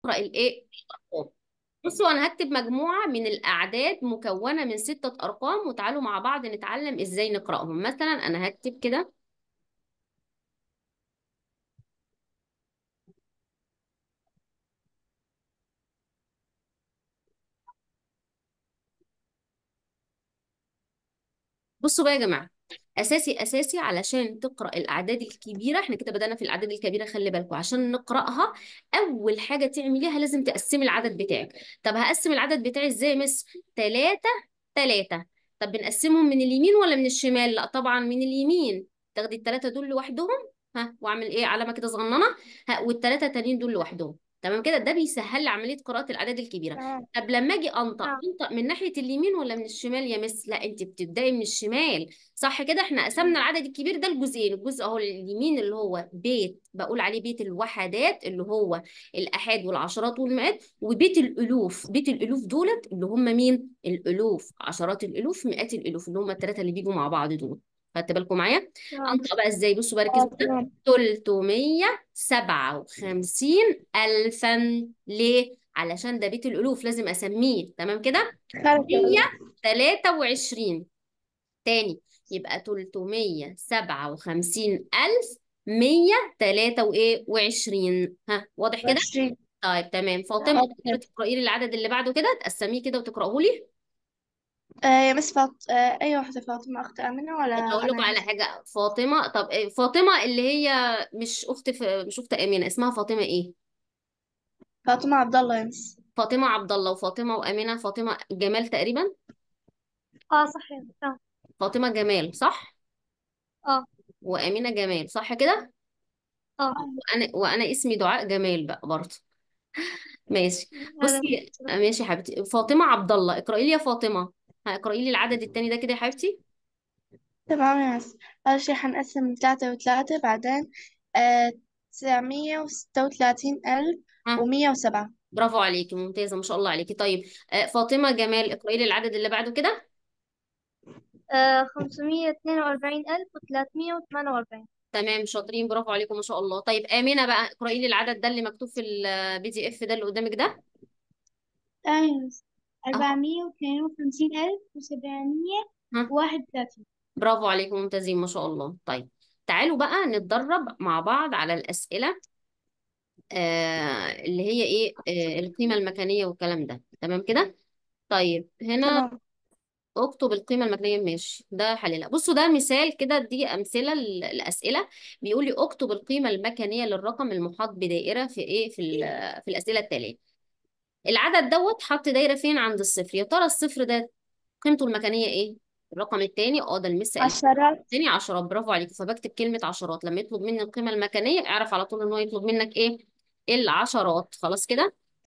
اقرأ الايه الأرقام. بصوا انا هكتب مجموعة من الاعداد مكونة من 6 ارقام، وتعالوا مع بعض نتعلم ازاي نقرأهم. مثلا انا هكتب كده. بصوا بقى يا جماعة، اساسي علشان تقرأ الاعداد الكبيرة. احنا كده بدأنا في الاعداد الكبيرة، خلي بالكم عشان نقرأها اول حاجة تعمليها لازم تقسمي العدد بتاعك. طب هقسم العدد بتاعي ازاي يا مس؟ 3 3. طب بنقسمهم من اليمين ولا من الشمال؟ لا طبعا من اليمين. تاخدي الثلاثة دول لوحدهم، ها، واعمل ايه علامة كده صغننة، ها، والثلاثة التانيين دول لوحدهم. تمام كده، ده بيسهل لي عملية قراءة الاعداد الكبيرة. تمام. طب لما اجي انطق، اه. انطق من ناحية اليمين ولا من الشمال يا مس؟ لا انت بتبدأي من الشمال. صح كده، احنا قسمنا العدد الكبير ده لجزئين. الجزء اهو اليمين اللي هو بيت بقول عليه بيت الوحدات، اللي هو الآحاد والعشرات والمئات، وبيت الألوف. بيت الألوف دولت اللي هم مين؟ الألوف، عشرات الألوف، مئات الألوف، اللي هم الثلاثة اللي بيجوا مع بعض دول. خدت بالكم معايا؟ اه. انطق بقى ازاي؟ بصوا بقى ركزوا كده. تمام. 357 ألفا. ليه؟ علشان ده بيت الألوف لازم أسميه. تمام كده. خمسة. 123 تاني، يبقى 357,123. ها، واضح كده؟ 20. طيب تمام. فاطمة تقدري اوكي. تقرأي لي العدد اللي بعده كده، تقسميه كده وتقرأه لي؟ يا مس أي واحدة، فاطمة أخت آمنة ولا طب هقول لكم أنا على هسه؟ حاجة. فاطمة، طب فاطمة اللي هي مش أخت آمنة، اسمها فاطمة إيه؟ فاطمة عبد الله يا مس. فاطمة عبد الله وفاطمة وآمنة، فاطمة جمال تقريبا. اه صحيح. اه. فاطمة جمال صح؟ اه. وآمنة جمال صح كده؟ اه. وأنا اسمي دعاء جمال بقى برضه. ماشي. هذا بصي ماشي يا حبيبتي، فاطمة عبد الله اقرأي لي يا فاطمة. اقرأي لي العدد التاني ده كده يا حبيبتي. تمام يا مس. أول شي حنقسم 3 و3، بعدين 936 ألف ها، و107. برافو عليكي، ممتازة ما شاء الله عليكي. طيب فاطمة جمال اقرأي لي العدد اللي بعده كده. 532,348. تمام شاطرين، برافو عليكم ما شاء الله. طيب آمنة بقى اقرأي لي العدد ده اللي مكتوب في الPDF ده اللي قدامك ده. تمام يا مس. اهو. 452,731. ها، برافو عليكم ممتازين ما شاء الله. طيب تعالوا بقى نتدرب مع بعض على الأسئلة اللي هي ايه، القيمة المكانية والكلام ده. تمام كده. طيب هنا تمام. اكتب القيمة المكانية. ماشي، ده حللها. بصوا ده مثال كده، دي أمثلة الأسئلة. بيقول لي اكتب القيمة المكانية للرقم المحاط بدائرة في ايه، في الأسئلة التالية. العدد دوت حط دايرة فين؟ عند الصفر. يا ترى الصفر ده قيمته المكانية ايه؟ الرقم التاني، ده المس قال عشرات. تاني عشرات. برافو عليكي. فبكتب كلمة عشرات. لما يطلب مني القيمة المكانية اعرف على طول ان هو يطلب منك ايه؟ العشرات. خلاص كده.